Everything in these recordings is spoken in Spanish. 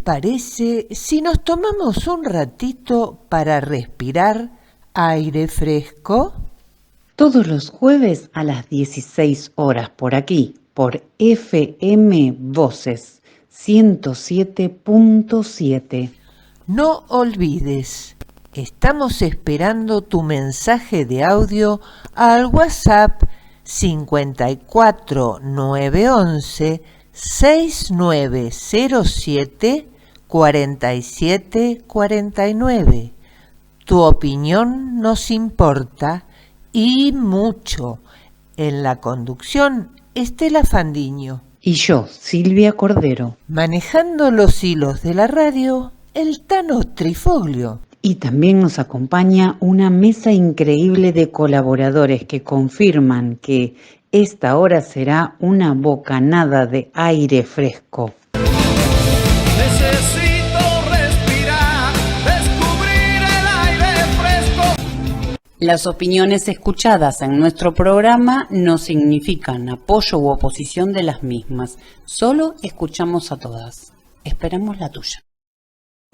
parece si nos tomamos un ratito para respirar aire fresco? Todos los jueves a las 16 horas por aquí, por FM Voces 107.7. No olvides, estamos esperando tu mensaje de audio al WhatsApp 54911 6907 4749. Tu opinión nos importa y mucho. En la conducción, Estela Fandiño. Y yo, Silvia Cordero. Manejando los hilos de la radio, el Tano Trifoglio. Y también nos acompaña una mesa increíble de colaboradores que confirman que esta hora será una bocanada de aire fresco. Necesito respirar, descubrir el aire fresco. Las opiniones escuchadas en nuestro programa no significan apoyo u oposición de las mismas. Solo escuchamos a todas. Esperamos la tuya.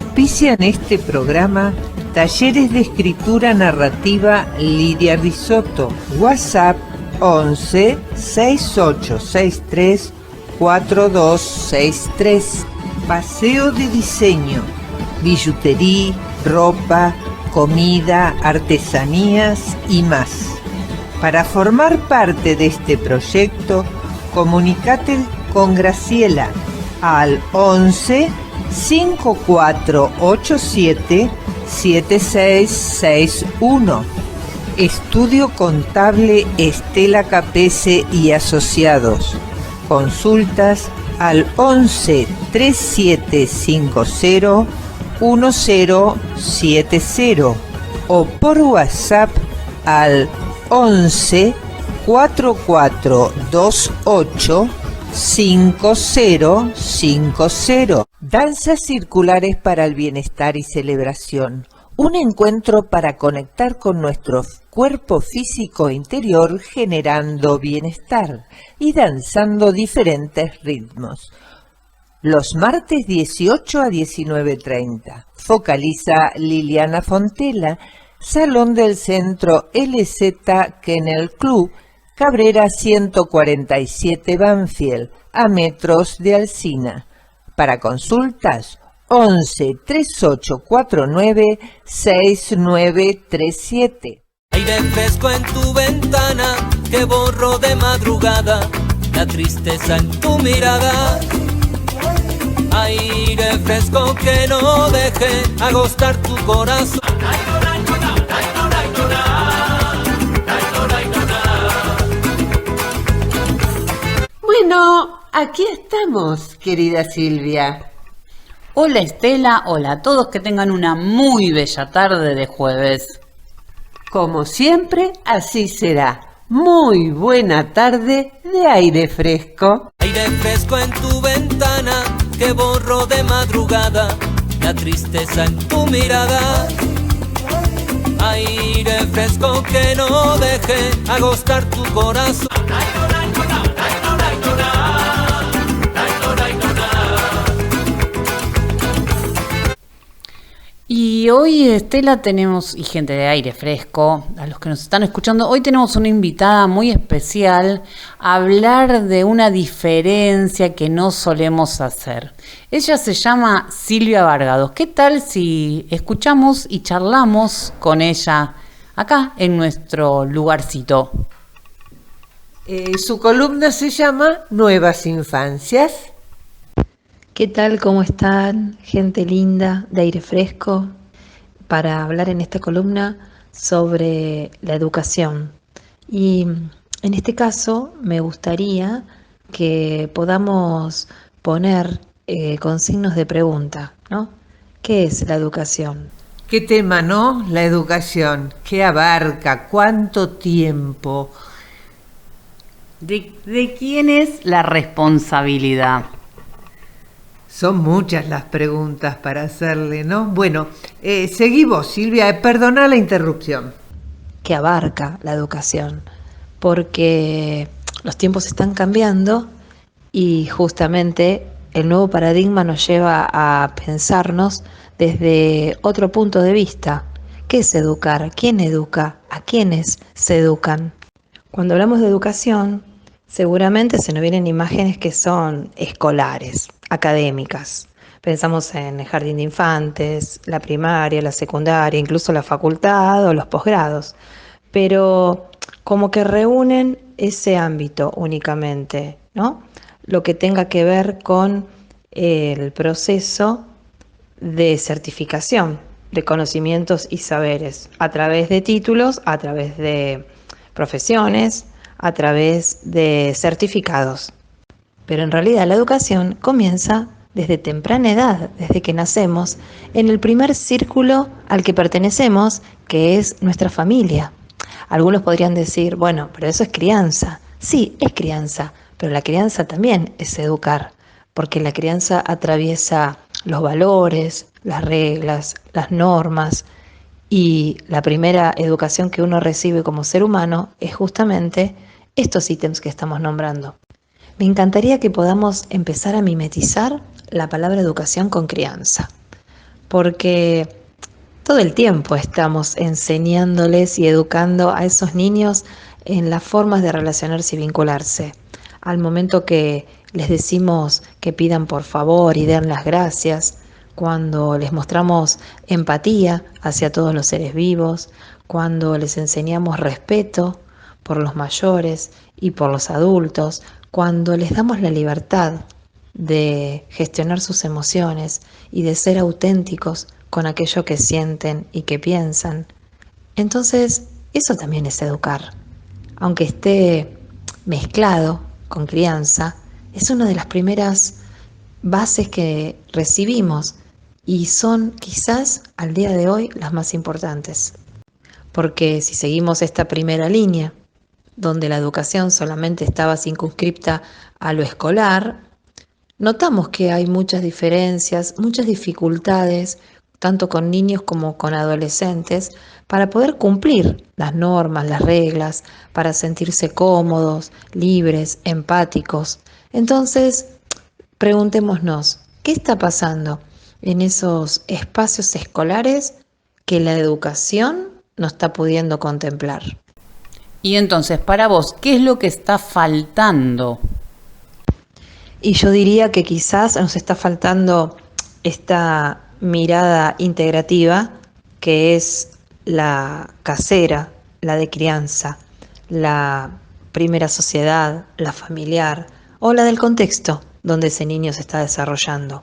Auspician este programa Talleres de Escritura Narrativa Lidia Risotto. WhatsApp 11 6863 4263. Paseo de diseño, billutería, ropa, comida, artesanías y más. Para formar parte de este proyecto, comunícate con Graciela al 11 5487 7661. Estudio Contable Estela Capese y Asociados. Consultas al 11 3750 1070 o por WhatsApp al 11 4428 5050. Danzas circulares para el bienestar y celebración. Un encuentro para conectar con nuestro cuerpo físico interior generando bienestar y danzando diferentes ritmos. Los martes 18 a 19:30. Focaliza Liliana Fontela, Salón del Centro LZ Kennel Club, Cabrera 147 Banfield, a metros de Alsina. Para consultas, 11 3849 6937. Aire fresco en tu ventana que borro de madrugada la tristeza en tu mirada. Aire fresco que no deje agostar tu corazón. Bueno, aquí estamos, querida Silvia. Hola Estela, hola a todos, que tengan una muy bella tarde de jueves. Como siempre, así será. Muy buena tarde de aire fresco. Aire fresco en tu ventana que borro de madrugada la tristeza en tu mirada. Aire fresco que no deje agostar tu corazón. Y hoy, Estela, tenemos, y gente de aire fresco, a los que nos están escuchando, hoy tenemos una invitada muy especial a hablar de una diferencia que no solemos hacer. Ella se llama Silvia Vargados. ¿Qué tal si escuchamos y charlamos con ella acá en nuestro lugarcito? Su columna se llama Nuevas Infancias. ¿Qué tal? ¿Cómo están? Gente linda de aire fresco, para hablar en esta columna sobre la educación. Y en este caso me gustaría que podamos poner con signos de pregunta, ¿no? ¿Qué es la educación? ¿Qué tema, no? La educación. ¿Qué abarca? ¿Cuánto tiempo? ¿De quién es la responsabilidad? Son muchas las preguntas para hacerle, ¿no? Bueno, seguimos, Silvia, perdona la interrupción. ¿Qué abarca la educación? Porque los tiempos están cambiando y justamente el nuevo paradigma nos lleva a pensarnos desde otro punto de vista. ¿Qué es educar? ¿Quién educa? ¿A quiénes se educan? Cuando hablamos de educación, seguramente se nos vienen imágenes que son escolares, académicas. Pensamos en el jardín de infantes, la primaria, la secundaria, incluso la facultad o los posgrados. Pero como que reúnen ese ámbito únicamente, ¿no? Lo que tenga que ver con el proceso de certificación de conocimientos y saberes a través de títulos, a través de profesiones, a través de certificados. Pero en realidad la educación comienza desde temprana edad, desde que nacemos, en el primer círculo al que pertenecemos, que es nuestra familia. Algunos podrían decir, bueno, pero eso es crianza. Sí, es crianza, pero la crianza también es educar, porque la crianza atraviesa los valores, las reglas, las normas, y la primera educación que uno recibe como ser humano es justamente estos ítems que estamos nombrando. Me encantaría que podamos empezar a mimetizar la palabra educación con crianza, porque todo el tiempo estamos enseñándoles y educando a esos niños en las formas de relacionarse y vincularse. Al momento que les decimos que pidan por favor y den las gracias, cuando les mostramos empatía hacia todos los seres vivos, cuando les enseñamos respeto por los mayores y por los adultos, cuando les damos la libertad de gestionar sus emociones y de ser auténticos con aquello que sienten y que piensan. Entonces, eso también es educar. Aunque esté mezclado con crianza, es una de las primeras bases que recibimos y son quizás al día de hoy las más importantes. Porque si seguimos esta primera línea, donde la educación solamente estaba circunscripta a lo escolar, notamos que hay muchas diferencias, muchas dificultades, tanto con niños como con adolescentes, para poder cumplir las normas, las reglas, para sentirse cómodos, libres, empáticos. Entonces, preguntémonos, ¿qué está pasando en esos espacios escolares que la educación no está pudiendo contemplar? Y entonces, para vos, ¿qué es lo que está faltando? Y yo diría que quizás nos está faltando esta mirada integrativa que es la casera, la de crianza, la primera sociedad, la familiar o la del contexto donde ese niño se está desarrollando.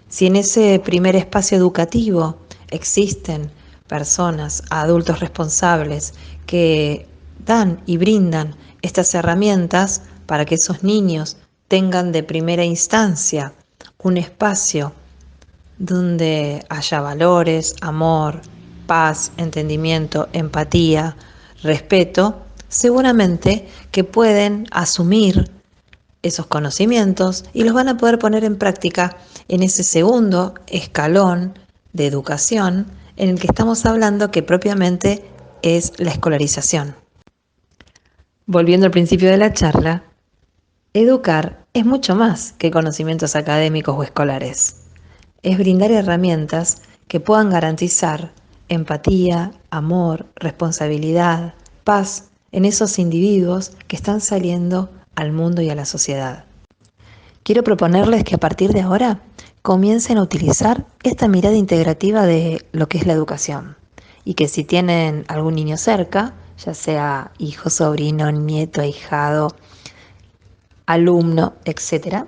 Si en ese primer espacio educativo existen personas, adultos responsables que dan y brindan estas herramientas para que esos niños tengan de primera instancia un espacio donde haya valores, amor, paz, entendimiento, empatía, respeto, seguramente que pueden asumir esos conocimientos y los van a poder poner en práctica en ese segundo escalón de educación en el que estamos hablando, que propiamente es la escolarización. Volviendo al principio de la charla, educar es mucho más que conocimientos académicos o escolares. Es brindar herramientas que puedan garantizar empatía, amor, responsabilidad, paz en esos individuos que están saliendo al mundo y a la sociedad. Quiero proponerles que a partir de ahora comiencen a utilizar esta mirada integrativa de lo que es la educación y que si tienen algún niño cerca, ya sea hijo, sobrino, nieto, ahijado, alumno, etc.,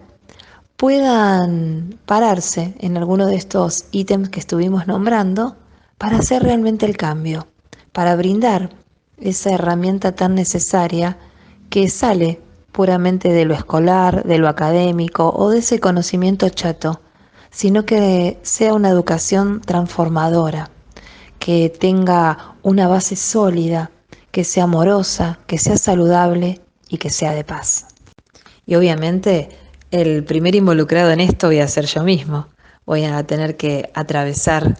puedan pararse en alguno de estos ítems que estuvimos nombrando para hacer realmente el cambio, para brindar esa herramienta tan necesaria que sale puramente de lo escolar, de lo académico o de ese conocimiento chato, sino que sea una educación transformadora, que tenga una base sólida, que sea amorosa, que sea saludable y que sea de paz. Y obviamente el primer involucrado en esto voy a ser yo mismo. Voy a tener que atravesar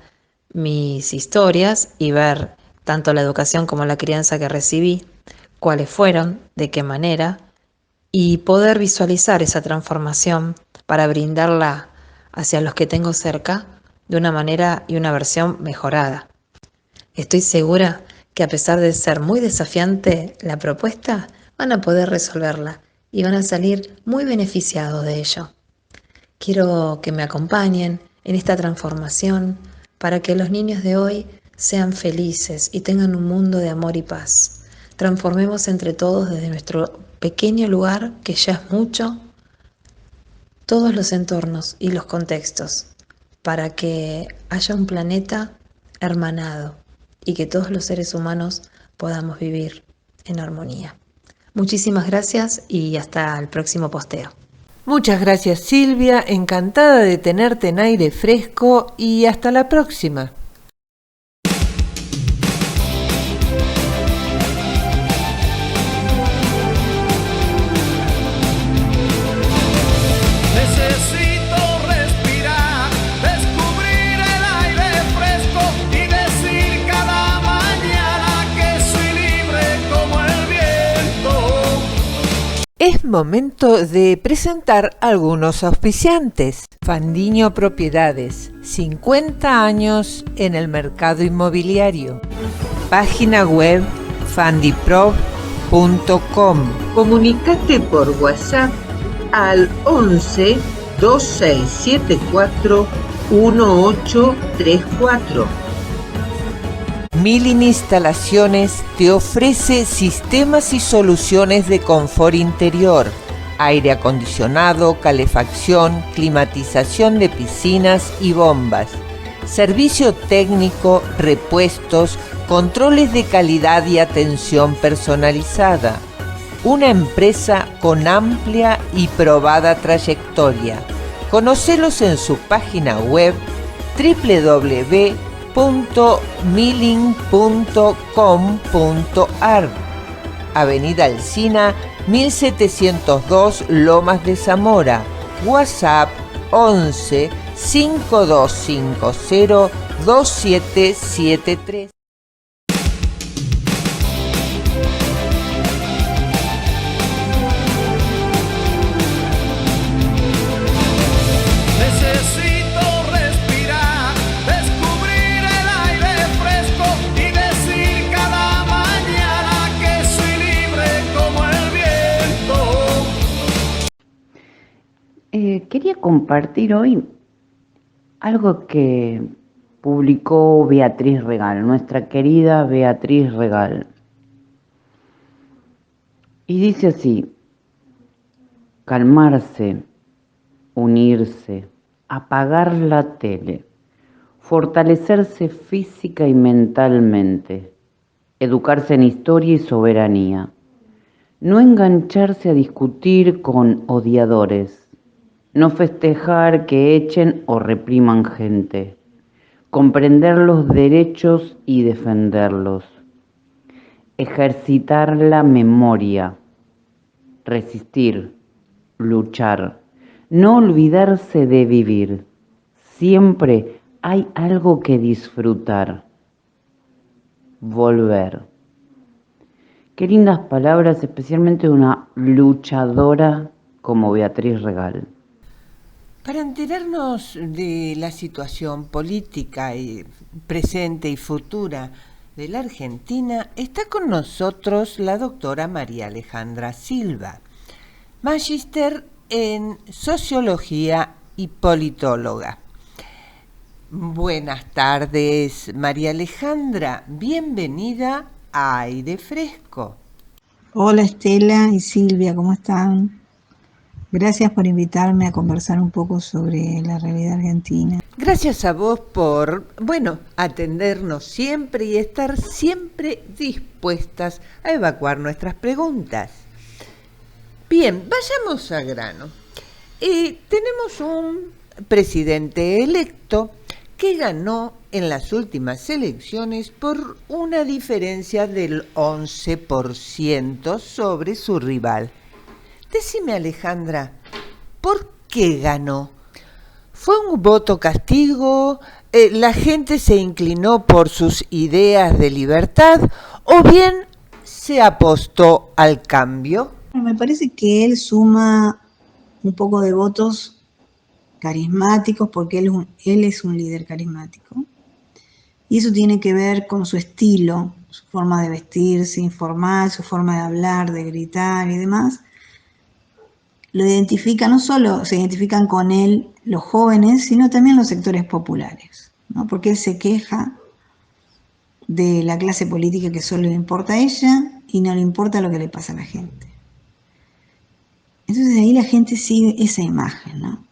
mis historias y ver tanto la educación como la crianza que recibí, cuáles fueron, de qué manera, y poder visualizar esa transformación para brindarla hacia los que tengo cerca de una manera y una versión mejorada. Estoy segura que a pesar de ser muy desafiante la propuesta, van a poder resolverla y van a salir muy beneficiados de ello. Quiero que me acompañen en esta transformación para que los niños de hoy sean felices y tengan un mundo de amor y paz. Transformemos entre todos desde nuestro pequeño lugar, que ya es mucho, todos los entornos y los contextos, para que haya un planeta hermanado y que todos los seres humanos podamos vivir en armonía. Muchísimas gracias y hasta el próximo posteo. Muchas gracias, Silvia, encantada de tenerte en Aire Fresco y hasta la próxima. Necesito respirar, descubrir el aire fresco y decir cada mañana que soy libre como el viento. Es momento de presentar algunos auspiciantes. Fandiño Propiedades, 50 años en el mercado inmobiliario. Página web fandiprov.com. Comunicate por WhatsApp al 11 2674 1834. Milling Instalaciones te ofrece sistemas y soluciones de confort interior, aire acondicionado, calefacción, climatización de piscinas y bombas, servicio técnico, repuestos, controles de calidad y atención personalizada. Una empresa con amplia y probada trayectoria. Conocelos en su página web www.milling.com.ar. Avenida Alsina 1702 Lomas de Zamora. WhatsApp 11 5250 2773. Necesito respirar, descubrir el aire fresco y decir cada mañana que soy libre como el viento. Quería compartir hoy algo que publicó Beatriz Regal, nuestra querida Beatriz Regal. Y dice así: calmarse, unirse, apagar la tele, fortalecerse física y mentalmente, educarse en historia y soberanía, no engancharse a discutir con odiadores, no festejar que echen o repriman gente, comprender los derechos y defenderlos, ejercitar la memoria, resistir, luchar, no olvidarse de vivir. Siempre hay algo que disfrutar. Volver. Qué lindas palabras, especialmente de una luchadora como Beatriz Regal. Para enterarnos de la situación política presente y futura de la Argentina, está con nosotros la doctora María Alejandra Silva, magíster en Sociología y politóloga. Buenas tardes, María Alejandra, bienvenida a Aire Fresco. Hola Estela y Silvia, ¿cómo están? Gracias por invitarme a conversar un poco sobre la realidad argentina. Gracias a vos por, atendernos siempre y estar siempre dispuestas a evacuar nuestras preguntas. Bien, vayamos al grano. Tenemos un presidente electo que ganó en las últimas elecciones por una diferencia del 11% sobre su rival. Decime, Alejandra, ¿por qué ganó? ¿Fue un voto castigo? ¿La gente se inclinó por sus ideas de libertad? ¿O bien se apostó al cambio? Bueno, me parece que él suma un poco de votos carismáticos porque él es un líder carismático. Y eso tiene que ver con su estilo, su forma de vestirse, informal, su forma de hablar, de gritar y demás. Lo identifica, no solo se identifican con él los jóvenes, sino también los sectores populares, ¿no? Porque él se queja de la clase política que solo le importa a ella y no le importa lo que le pasa a la gente. Entonces ahí la gente sigue esa imagen, ¿no?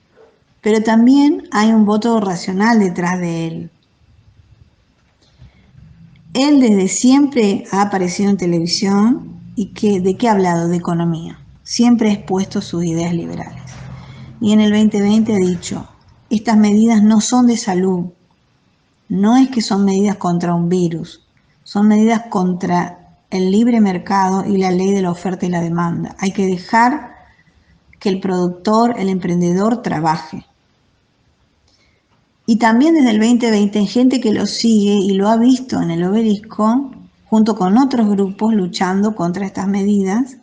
Pero también hay un voto racional detrás de él. Él desde siempre ha aparecido en televisión y ¿de qué ha hablado? De economía. Siempre ha expuesto sus ideas liberales. Y en el 2020 ha dicho, estas medidas no son de salud, no es que son medidas contra un virus, son medidas contra el libre mercado y la ley de la oferta y la demanda. Hay que dejar que el productor, el emprendedor trabaje. Y también desde el 2020 hay gente que lo sigue y lo ha visto en el Obelisco, junto con otros grupos luchando contra estas medidas.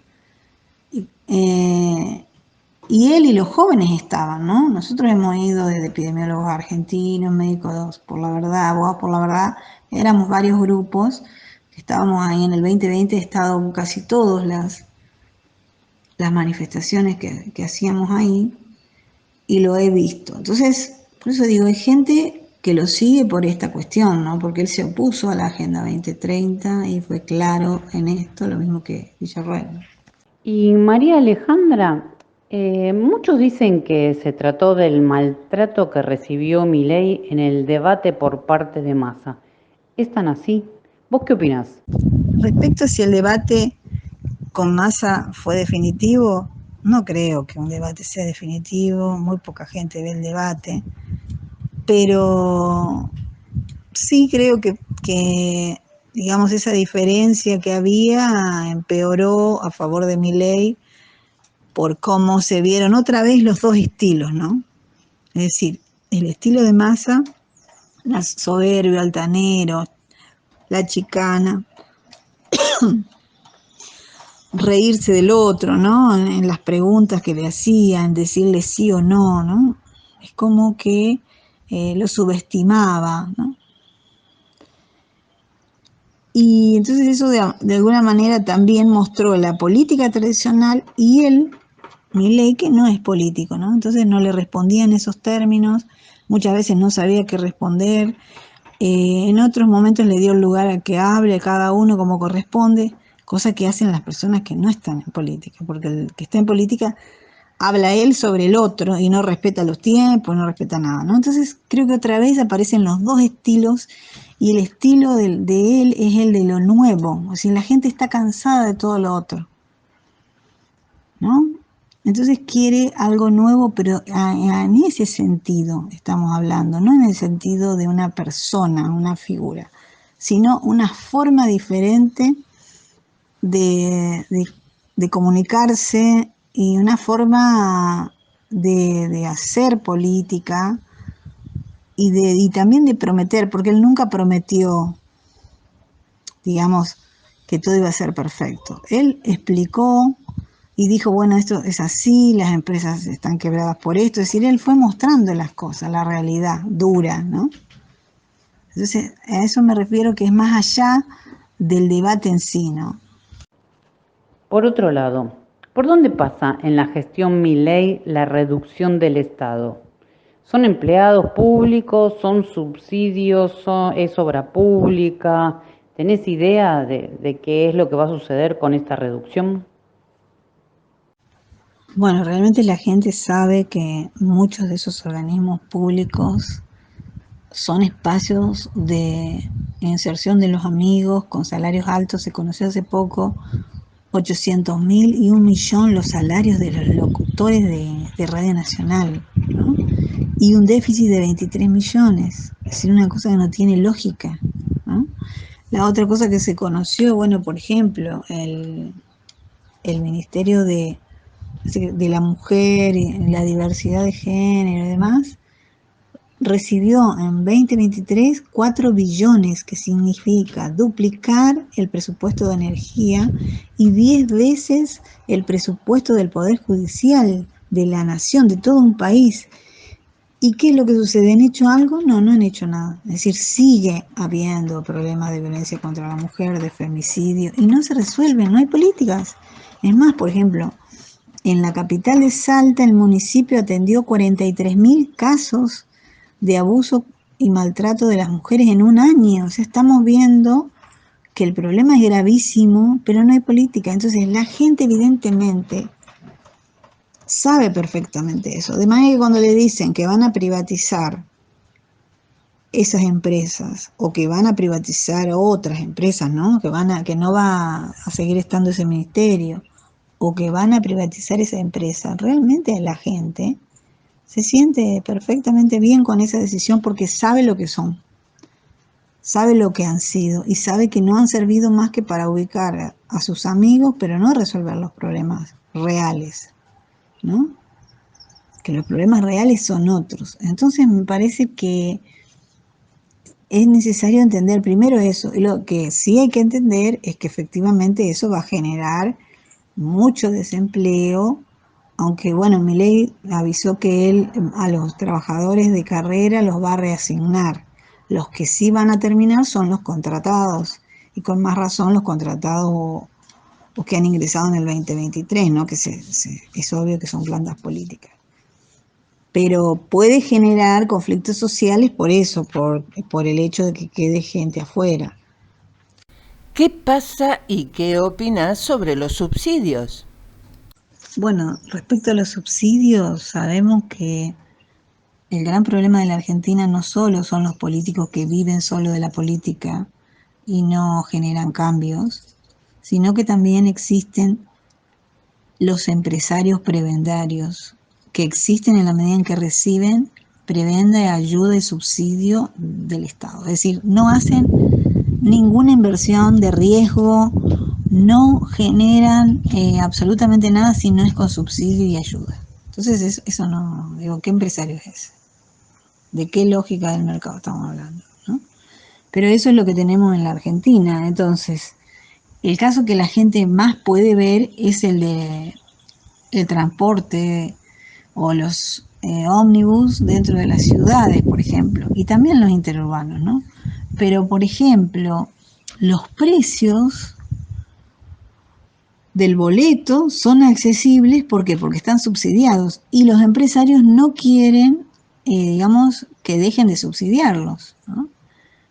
Y él y los jóvenes estaban, ¿no? Nosotros hemos ido desde epidemiólogos argentinos, médicos por la verdad, abogados por la verdad, éramos varios grupos que estábamos ahí en el 2020, he estado en casi todas las manifestaciones que hacíamos ahí y lo he visto. Entonces, por eso digo, hay gente que lo sigue por esta cuestión, ¿no? Porque él se opuso a la Agenda 2030 y fue claro en esto, lo mismo que Villarroel. Y María Alejandra, muchos dicen que se trató del maltrato que recibió Milei en el debate por parte de Massa. ¿Es tan así? ¿Vos qué opinás? Respecto a si el debate con Massa fue definitivo, no creo que un debate sea definitivo, muy poca gente ve el debate, pero sí creo que digamos, esa diferencia que había empeoró a favor de Milei por cómo se vieron otra vez los dos estilos, ¿no? Es decir, el estilo de Massa, la soberbio, altanero, la chicana, reírse del otro, ¿no? En las preguntas que le hacían, decirle sí o no, ¿no? Es como que lo subestimaba, ¿no? Y entonces eso de alguna manera también mostró la política tradicional y él, Milei, que no es político, ¿no? Entonces no le respondía en esos términos, muchas veces no sabía qué responder, en otros momentos le dio lugar a que hable cada uno como corresponde, cosa que hacen las personas que no están en política, porque el que está en política habla él sobre el otro y no respeta los tiempos, no respeta nada, ¿no? Entonces creo que otra vez aparecen los dos estilos y el estilo de él es el de lo nuevo, o sea, la gente está cansada de todo lo otro, ¿no? Entonces quiere algo nuevo, pero en ese sentido estamos hablando, no en el sentido de una persona, una figura, sino una forma diferente de comunicarse y una forma de hacer política y también de prometer, porque él nunca prometió, digamos, que todo iba a ser perfecto. Él explicó y dijo, bueno, esto es así, las empresas están quebradas por esto. Es decir, él fue mostrando las cosas, la realidad dura, ¿no? Entonces, a eso me refiero que es más allá del debate en sí, ¿no? Por otro lado, ¿por dónde pasa en la gestión Milei la reducción del Estado? ¿Son empleados públicos? ¿Son subsidios? ¿Es obra pública? ¿Tenés idea de qué es lo que va a suceder con esta reducción? Bueno, realmente la gente sabe que muchos de esos organismos públicos son espacios de inserción de los amigos con salarios altos. Se conoció hace poco 800.000 y 1.000.000 los salarios de los locutores de Radio Nacional, ¿no? Y un déficit de 23 millones, es decir, una cosa que no tiene lógica, ¿no? La otra cosa que se conoció, bueno, por ejemplo, el Ministerio de la Mujer y la Diversidad de Género y demás, recibió en 2023 4 billones, que significa duplicar el presupuesto de energía y 10 veces el presupuesto del Poder Judicial de la nación, de todo un país. ¿Y qué es lo que sucede? ¿Han hecho algo? No, no han hecho nada. Es decir, sigue habiendo problemas de violencia contra la mujer, de femicidio, y no se resuelven, no hay políticas. Es más, por ejemplo, en la capital de Salta, el municipio atendió 43.000 casos de abuso y maltrato de las mujeres en un año. O sea, estamos viendo que el problema es gravísimo, pero no hay política. Entonces, la gente evidentemente sabe perfectamente eso. De manera que cuando le dicen que van a privatizar esas empresas o que van a privatizar otras empresas, ¿no? Que no va a seguir estando ese ministerio o que van a privatizar esa empresa, realmente la gente se siente perfectamente bien con esa decisión porque sabe lo que son, sabe lo que han sido y sabe que no han servido más que para ubicar a sus amigos, pero no resolver los problemas reales, ¿no? Que los problemas reales son otros. Entonces me parece que es necesario entender primero eso, y lo que sí hay que entender es que efectivamente eso va a generar mucho desempleo, aunque bueno, Milei avisó que él a los trabajadores de carrera los va a reasignar. Los que sí van a terminar son los contratados, y con más razón los contratados o que han ingresado en el 2023, ¿no? Que es obvio que son plantas políticas. Pero puede generar conflictos sociales por eso, por el hecho de que quede gente afuera. ¿Qué pasa y qué opinas sobre los subsidios? Bueno, respecto a los subsidios, sabemos que el gran problema de la Argentina no solo son los políticos que viven solo de la política y no generan cambios, sino que también existen los empresarios prebendarios, que existen en la medida en que reciben prebenda, ayuda y subsidio del Estado. Es decir, no hacen ninguna inversión de riesgo, no generan absolutamente nada si no es con subsidio y ayuda. Entonces eso no, digo, ¿qué empresario es ese? ¿De qué lógica del mercado estamos hablando, ¿no? Pero eso es lo que tenemos en la Argentina. Entonces, el caso que la gente más puede ver es el de el transporte o los ómnibus dentro de las ciudades, por ejemplo, y también los interurbanos, ¿no? Pero, por ejemplo, los precios del boleto son accesibles, ¿por qué? Porque están subsidiados y los empresarios no quieren, digamos, que dejen de subsidiarlos, ¿no?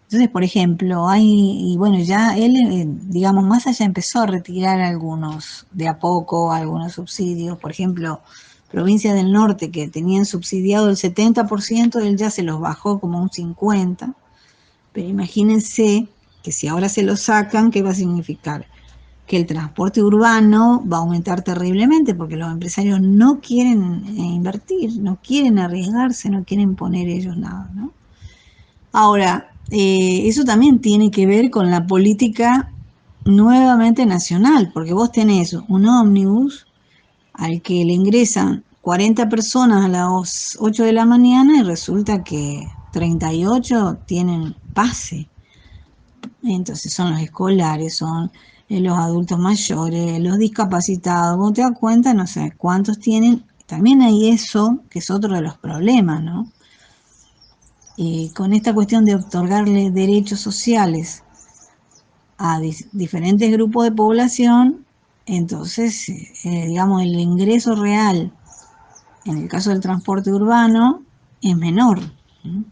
Entonces, por ejemplo, y bueno, ya él, digamos, más allá empezó a retirar algunos, de a poco, algunos subsidios. Por ejemplo, provincias del norte que tenían subsidiado el 70%, él ya se los bajó como un 50%. Pero imagínense que si ahora se los sacan, ¿qué va a significar? Que el transporte urbano va a aumentar terriblemente porque los empresarios no quieren invertir, no quieren arriesgarse, no quieren poner ellos nada, ¿no? Ahora, eso también tiene que ver con la política nuevamente nacional, porque vos tenés un ómnibus al que le ingresan 40 personas a las 8 de la mañana y resulta que 38 tienen pase. Entonces son los escolares, son los adultos mayores, los discapacitados. Vos te das cuenta, no sé cuántos tienen. También hay eso, que es otro de los problemas, ¿no? Con esta cuestión de otorgarle derechos sociales a diferentes grupos de población, entonces, digamos, el ingreso real, en el caso del transporte urbano, es menor, ¿no?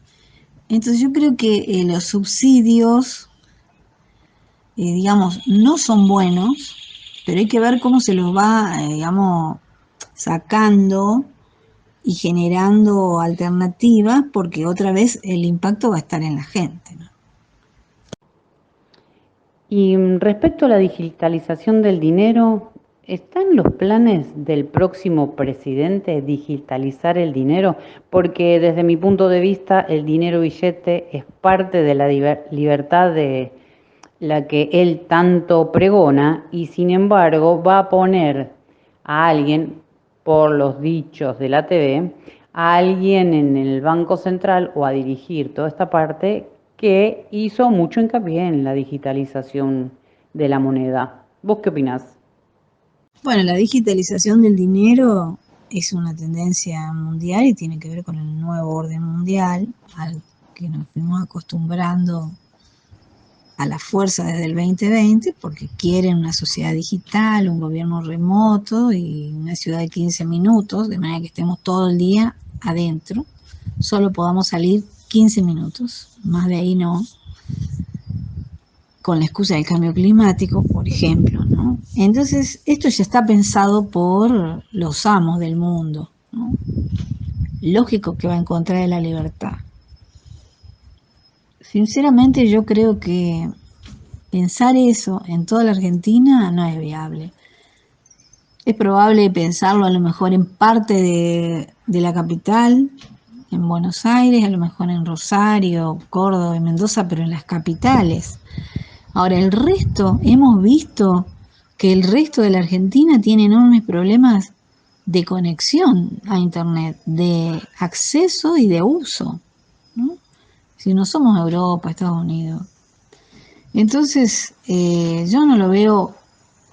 Entonces yo creo que los subsidios, digamos, no son buenos, pero hay que ver cómo se los va, digamos, sacando y generando alternativas, porque otra vez el impacto va a estar en la gente, ¿no? Y respecto a la digitalización del dinero, ¿están los planes del próximo presidente digitalizar el dinero? Porque desde mi punto de vista el dinero billete es parte de la libertad de la que él tanto pregona y sin embargo va a poner a alguien, por los dichos de la TV, a alguien en el Banco Central o a dirigir toda esta parte que hizo mucho hincapié en la digitalización de la moneda. ¿Vos qué opinás? Bueno, la digitalización del dinero es una tendencia mundial y tiene que ver con el nuevo orden mundial al que nos fuimos acostumbrando a la fuerza desde el 2020 porque quieren una sociedad digital, un gobierno remoto y una ciudad de 15 minutos, de manera que estemos todo el día adentro, solo podamos salir 15 minutos, más de ahí no, con la excusa del cambio climático, por ejemplo, ¿no? Entonces, esto ya está pensado por los amos del mundo, ¿no? Lógico que va en contra de la libertad. Sinceramente, yo creo que pensar eso en toda la Argentina no es viable. Es probable pensarlo a lo mejor en parte de la capital, en Buenos Aires, a lo mejor en Rosario, Córdoba y Mendoza, pero en las capitales. Ahora, el resto, hemos visto que el resto de la Argentina tiene enormes problemas de conexión a Internet, de acceso y de uso, ¿no? Si no somos Europa, Estados Unidos. Entonces, yo no lo veo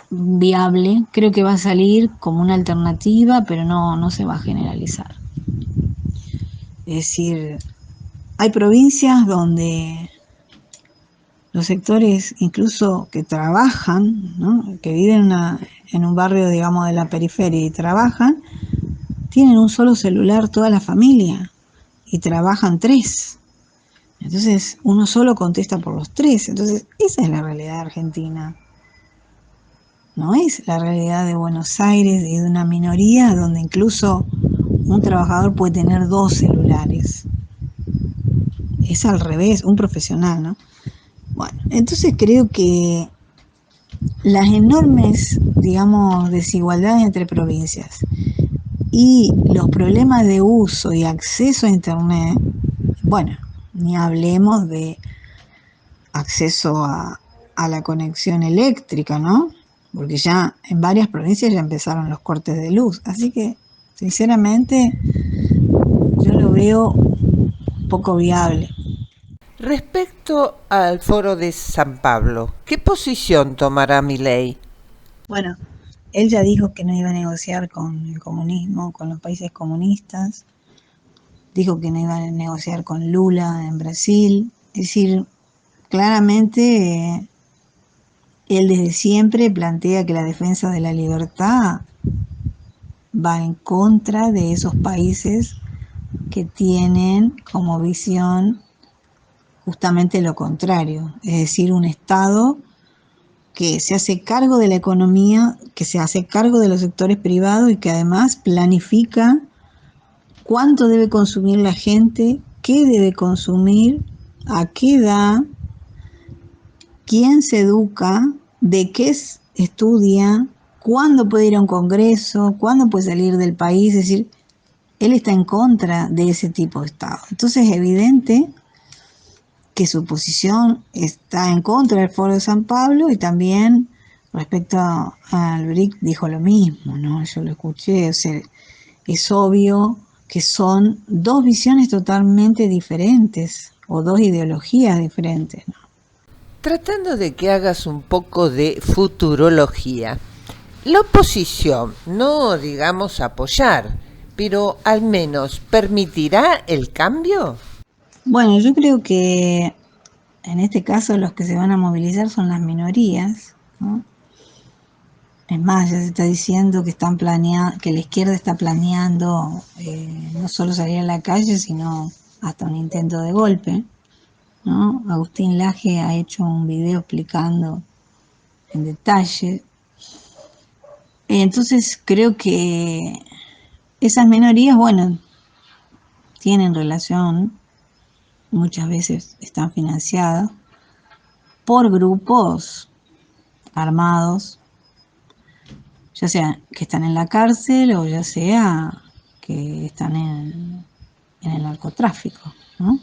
viable, creo que va a salir como una alternativa, pero no se va a generalizar. Es decir, hay provincias donde los sectores incluso que trabajan, ¿no? Que viven en un barrio, digamos, de la periferia y trabajan, tienen un solo celular toda la familia y trabajan 3. Entonces uno solo contesta por los 3. Entonces esa es la realidad argentina. No es la realidad de Buenos Aires y de una minoría donde incluso un trabajador puede tener 2 celulares. Es al revés, un profesional, ¿no? Bueno, entonces creo que las enormes, digamos, desigualdades entre provincias y los problemas de uso y acceso a Internet, bueno, ni hablemos de acceso a la conexión eléctrica, ¿no? Porque ya en varias provincias ya empezaron los cortes de luz. Así que, sinceramente, yo lo veo poco viable. Respecto al Foro de San Pablo, ¿qué posición tomará Milei? Bueno, él ya dijo que no iba a negociar con el comunismo, con los países comunistas. Dijo que no iba a negociar con Lula en Brasil. Es decir, claramente él desde siempre plantea que la defensa de la libertad va en contra de esos países que tienen como visión justamente lo contrario, es decir, un Estado que se hace cargo de la economía, que se hace cargo de los sectores privados y que además planifica cuánto debe consumir la gente, qué debe consumir, a qué edad, quién se educa, de qué estudia, cuándo puede ir a un congreso, cuándo puede salir del país. Es decir, él está en contra de ese tipo de Estado. Entonces es evidente que su posición está en contra del Foro de San Pablo y también respecto al BRIC dijo lo mismo, ¿no? Yo lo escuché, o sea, es obvio que son 2 visiones totalmente diferentes o 2 ideologías diferentes, ¿no? Tratando de que hagas un poco de futurología, la oposición, no digamos apoyar, pero al menos permitirá el cambio. Bueno, yo creo que en este caso los que se van a movilizar son las minorías, ¿no? Es más, ya se está diciendo que están que la izquierda está planeando no solo salir a la calle, sino hasta un intento de golpe, ¿no? Agustín Laje ha hecho un video explicando en detalle. Entonces creo que esas minorías, bueno, tienen relación, muchas veces están financiadas por grupos armados, ya sea que están en la cárcel o ya sea que están en el narcotráfico, ¿no?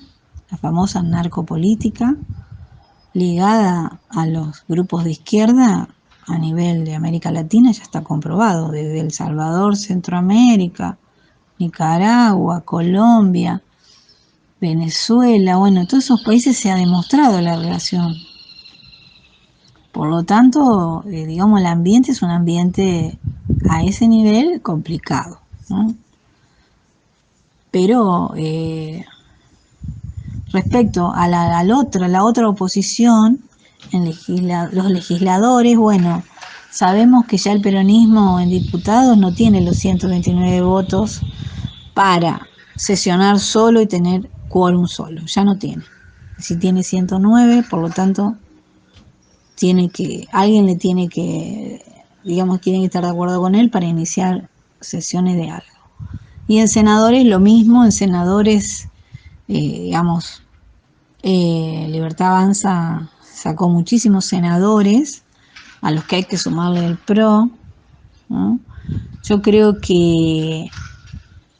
La famosa narcopolítica ligada a los grupos de izquierda a nivel de América Latina ya está comprobado, desde El Salvador, Centroamérica, Nicaragua, Colombia, Venezuela, bueno, en todos esos países se ha demostrado la relación. Por lo tanto, digamos, el ambiente es un ambiente a ese nivel complicado, ¿no? Pero respecto a la otra oposición, los legisladores, bueno, sabemos que ya el peronismo en diputados no tiene los 129 votos para sesionar solo y tener quórum solo, ya no tiene. Si tiene 109, por lo tanto, alguien le tiene que, digamos, tiene que estar de acuerdo con él para iniciar sesiones de algo. Y en senadores lo mismo, en senadores, digamos, Libertad Avanza sacó muchísimos senadores a los que hay que sumarle el PRO, ¿no? Yo creo que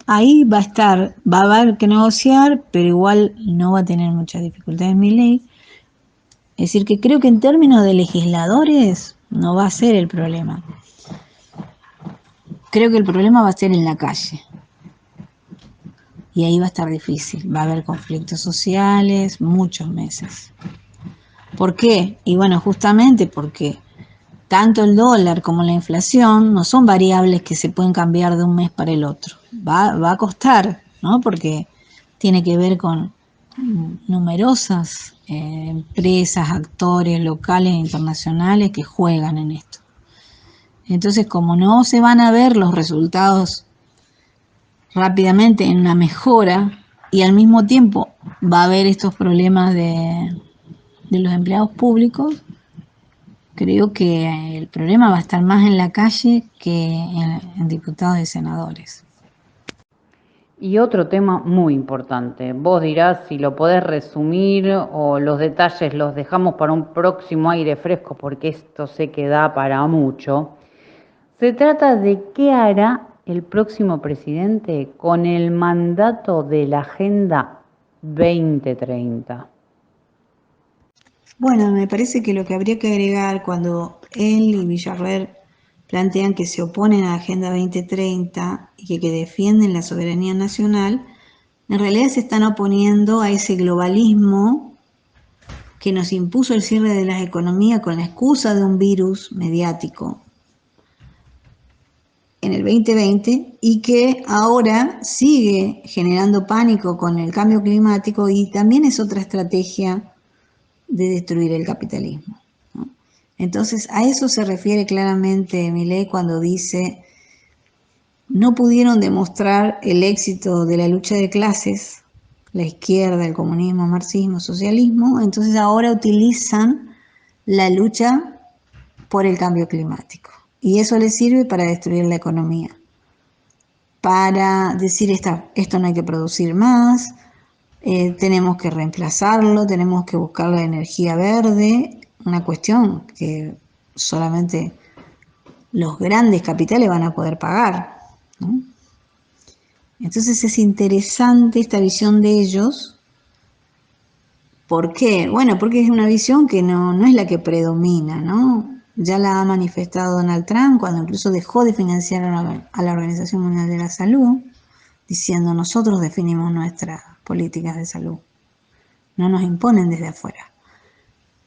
ahí va a haber que negociar, pero igual no va a tener muchas dificultades Milei. Es decir, que creo que en términos de legisladores no va a ser el problema. Creo que el problema va a ser en la calle. Y ahí va a estar difícil. Va a haber conflictos sociales muchos meses. ¿Por qué? Y bueno, justamente porque tanto el dólar como la inflación no son variables que se pueden cambiar de un mes para el otro. Va a costar, ¿no? Porque tiene que ver con numerosas empresas, actores locales e internacionales que juegan en esto. Entonces, como no se van a ver los resultados rápidamente en una mejora y al mismo tiempo va a haber estos problemas de los empleados públicos, creo que el problema va a estar más en la calle que en diputados y senadores. Y otro tema muy importante, vos dirás si lo podés resumir o los detalles los dejamos para un próximo aire fresco porque esto sé que da para mucho. Se trata de qué hará el próximo presidente con el mandato de la Agenda 2030. Bueno, me parece que lo que habría que agregar cuando él y Villarreal plantean que se oponen a la Agenda 2030 y que defienden la soberanía nacional, en realidad se están oponiendo a ese globalismo que nos impuso el cierre de las economías con la excusa de un virus mediático en el 2020 y que ahora sigue generando pánico con el cambio climático y también es otra estrategia de destruir el capitalismo, ¿no? Entonces, a eso se refiere claramente Milei cuando dice no pudieron demostrar el éxito de la lucha de clases, la izquierda, el comunismo, marxismo, socialismo, entonces ahora utilizan la lucha por el cambio climático. Y eso les sirve para destruir la economía, para decir esto no hay que producir más, tenemos que reemplazarlo, tenemos que buscar la energía verde, una cuestión que solamente los grandes capitales van a poder pagar, ¿no? Entonces es interesante esta visión de ellos. ¿Por qué? Bueno, porque es una visión que no es la que predomina, ¿no? Ya la ha manifestado Donald Trump cuando incluso dejó de financiar a la Organización Mundial de la Salud, diciendo nosotros definimos nuestras políticas de salud, no nos imponen desde afuera.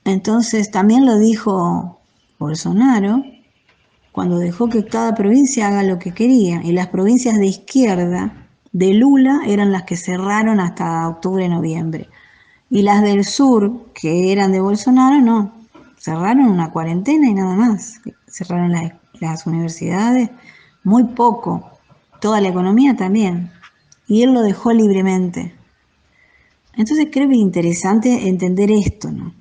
Entonces también lo dijo Bolsonaro cuando dejó que cada provincia haga lo que quería, y las provincias de izquierda de Lula eran las que cerraron hasta octubre, noviembre, y las del sur, que eran de Bolsonaro, no, cerraron una cuarentena y nada más, cerraron las universidades, muy poco, toda la economía también, y él lo dejó libremente. Entonces creo que es interesante entender esto, ¿no?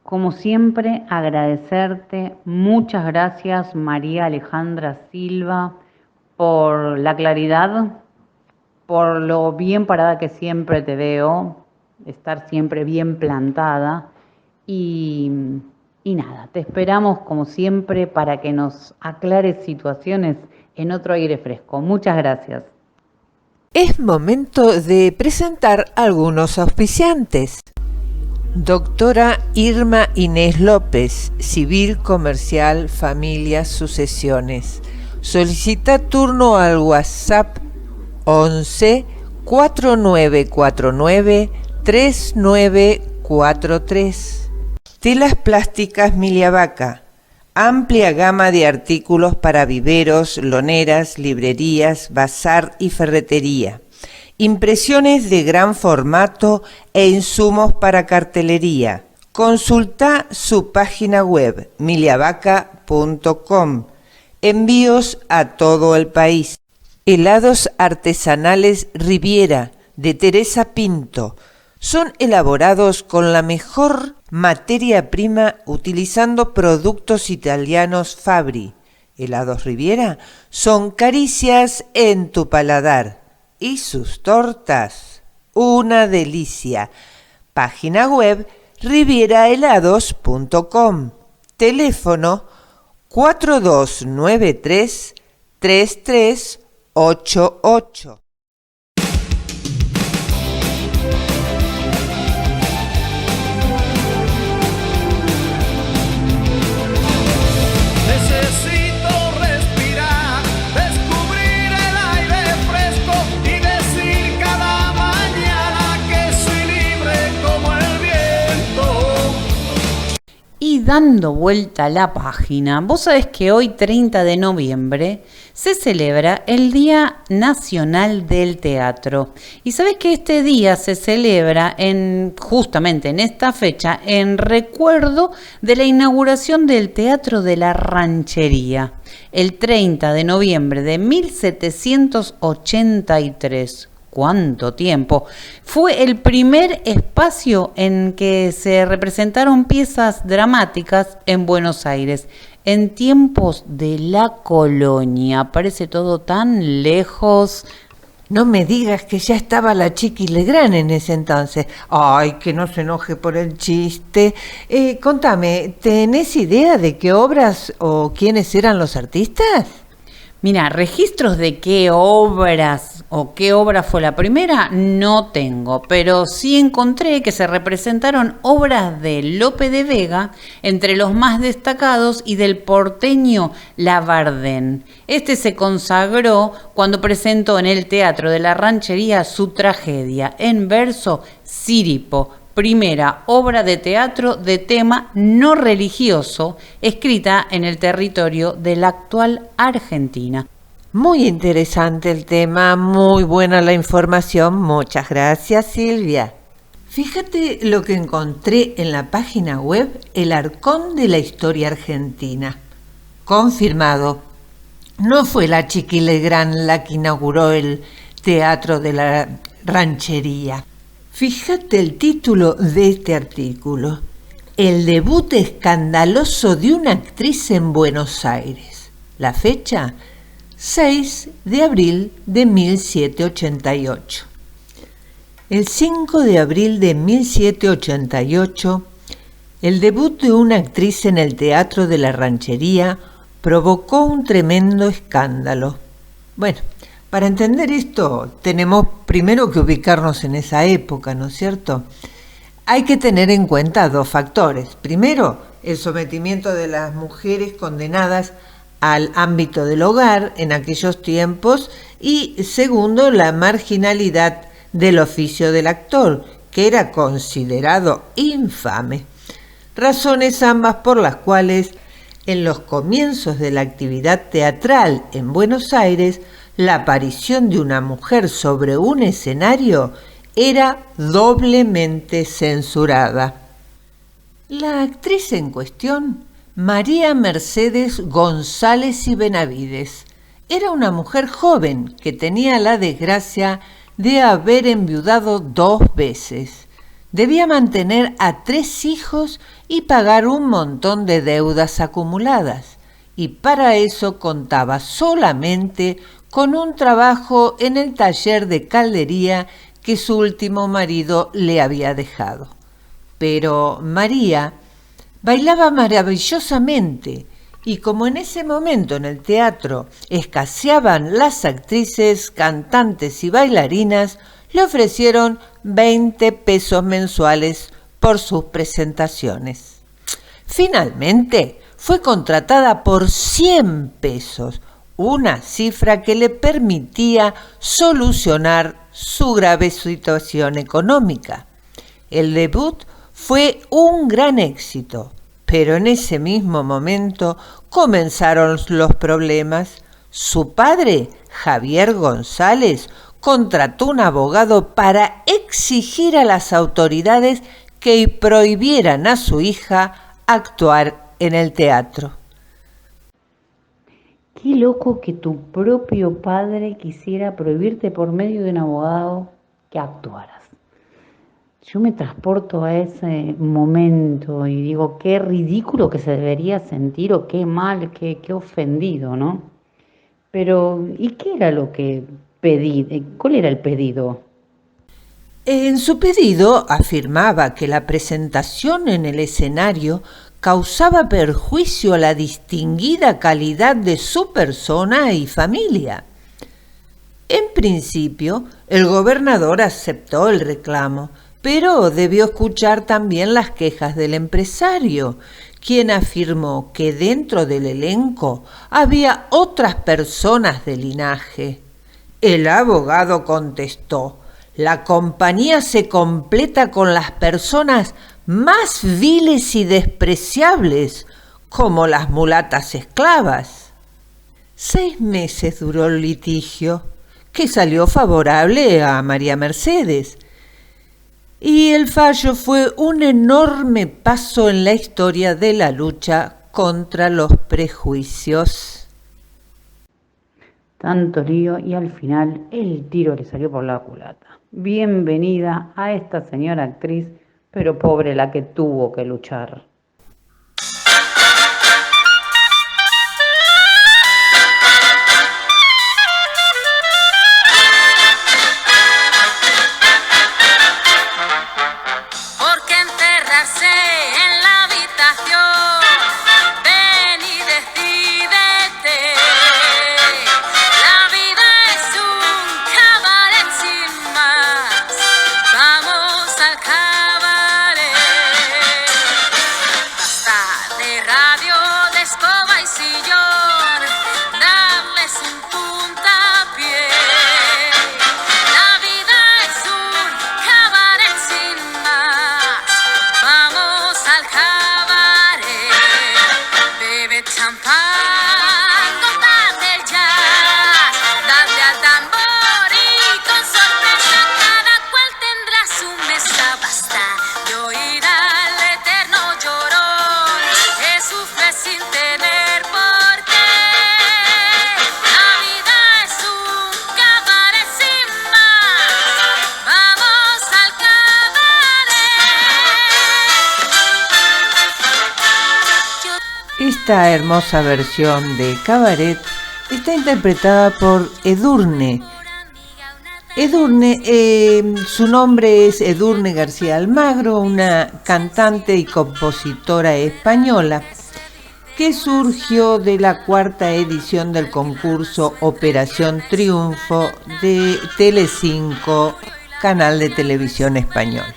Como siempre, agradecerte. Muchas gracias, María Alejandra Silva, por la claridad, por lo bien parada que siempre te veo, estar siempre bien plantada. Y nada, te esperamos como siempre para que nos aclares situaciones en otro aire fresco. Muchas gracias. Es momento de presentar algunos auspiciantes. Doctora Irma Inés López, Civil, Comercial, Familias, Sucesiones. Solicita turno al WhatsApp 11 4949 3943. Telas plásticas Miliavaca. Amplia gama de artículos para viveros, loneras, librerías, bazar y ferretería. Impresiones de gran formato e insumos para cartelería. Consulta su página web miliavaca.com. Envíos a todo el país. Helados artesanales Riviera de Teresa Pinto. Son elaborados con la mejor materia prima utilizando productos italianos Fabri. Helados Riviera son caricias en tu paladar. Y sus tortas, una delicia. Página web rivierahelados.com. Teléfono 4293 3388. Necesito respirar, descubrir el aire fresco y decir cada mañana que soy libre como el viento. Y dando vuelta a la página, vos sabés que hoy 30 de noviembre se celebra el Día Nacional del Teatro. Y sabés que este día se celebra justamente en esta fecha en recuerdo de la inauguración del Teatro de la Ranchería, el 30 de noviembre de 1783. ¿Cuánto tiempo? Fue el primer espacio en que se representaron piezas dramáticas en Buenos Aires, en tiempos de la colonia. Parece todo tan lejos. No me digas que ya estaba la Chiqui Legrand en ese entonces. Ay, que no se enoje por el chiste. Contame, ¿tenés idea de qué obras o quiénes eran los artistas? Mira, registros de qué obras o qué obra fue la primera no tengo, pero sí encontré que se representaron obras de Lope de Vega, entre los más destacados, y del porteño Labardén. Este se consagró cuando presentó en el Teatro de la Ranchería su tragedia en verso Círipo, primera obra de teatro de tema no religioso, escrita en el territorio de la actual Argentina. Muy interesante el tema, muy buena la información. Muchas gracias, Silvia. Fíjate lo que encontré en la página web El Arcón de la Historia Argentina. Confirmado. No fue la Chiqui Legrand la que inauguró el Teatro de la Ranchería. Fíjate el título de este artículo: El debut escandaloso de una actriz en Buenos Aires. La fecha: 6 de abril de 1788. El 5 de abril de 1788, el debut de una actriz en el Teatro de la Ranchería provocó un tremendo escándalo. Bueno, para entender esto, tenemos primero que ubicarnos en esa época, ¿no es cierto? Hay que tener en cuenta dos factores. Primero, el sometimiento de las mujeres condenadas al ámbito del hogar en aquellos tiempos, y segundo, la marginalidad del oficio del actor, que era considerado infame. Razones ambas por las cuales, en los comienzos de la actividad teatral en Buenos Aires, la aparición de una mujer sobre un escenario era doblemente censurada. La actriz en cuestión, María Mercedes González y Benavides, era una mujer joven que tenía la desgracia de haber enviudado 2 veces. Debía mantener a 3 hijos y pagar un montón de deudas acumuladas, y para eso contaba solamente con un trabajo en el taller de caldería que su último marido le había dejado. Pero María bailaba maravillosamente, y como en ese momento en el teatro escaseaban las actrices, cantantes y bailarinas, le ofrecieron 20 pesos mensuales por sus presentaciones. Finalmente fue contratada por 100 pesos, una cifra que le permitía solucionar su grave situación económica. El debut fue un gran éxito, pero en ese mismo momento comenzaron los problemas. Su padre, Javier González, contrató un abogado para exigir a las autoridades que prohibieran a su hija actuar en el teatro. Qué loco que tu propio padre quisiera prohibirte por medio de un abogado que actuaras. Yo me transporto a ese momento y digo, qué ridículo que se debería sentir o qué mal, qué ofendido, ¿no? Pero, ¿y qué era lo que pedí? ¿Cuál era el pedido? En su pedido afirmaba que la presentación en el escenario causaba perjuicio a la distinguida calidad de su persona y familia. En principio, el gobernador aceptó el reclamo, pero debió escuchar también las quejas del empresario, quien afirmó que dentro del elenco había otras personas de linaje. El abogado contestó: la compañía se completa con las personas más viles y despreciables, como las mulatas esclavas. 6 meses duró el litigio, que salió favorable a María Mercedes, y el fallo fue un enorme paso en la historia de la lucha contra los prejuicios. Tanto lío y al final el tiro le salió por la culata. Bienvenida a esta señora actriz, pero pobre la que tuvo que luchar. Porque encerrarse en la habitación, ven y decídete. La vida es un cabaret sin más, vamos al cabaret. Basta de radio, de escoba y sillón, darles un puntapié. La vida es un cabaret sin más, vamos al cabaret. Bebe champán, contad el jazz, dadle al tambor y con sorpresa cada cual tendrá su mesa. Basta de oír al eterno llorón que sufre sin tener por qué. La vida es un cabaret sin más, vamos al cabaret. Esta hermosa versión de Cabaret está interpretada por Edurne. Edurne, su nombre es Edurne García Almagro, una cantante y compositora española que surgió de la 4ª edición del concurso Operación Triunfo de Telecinco, canal de televisión español.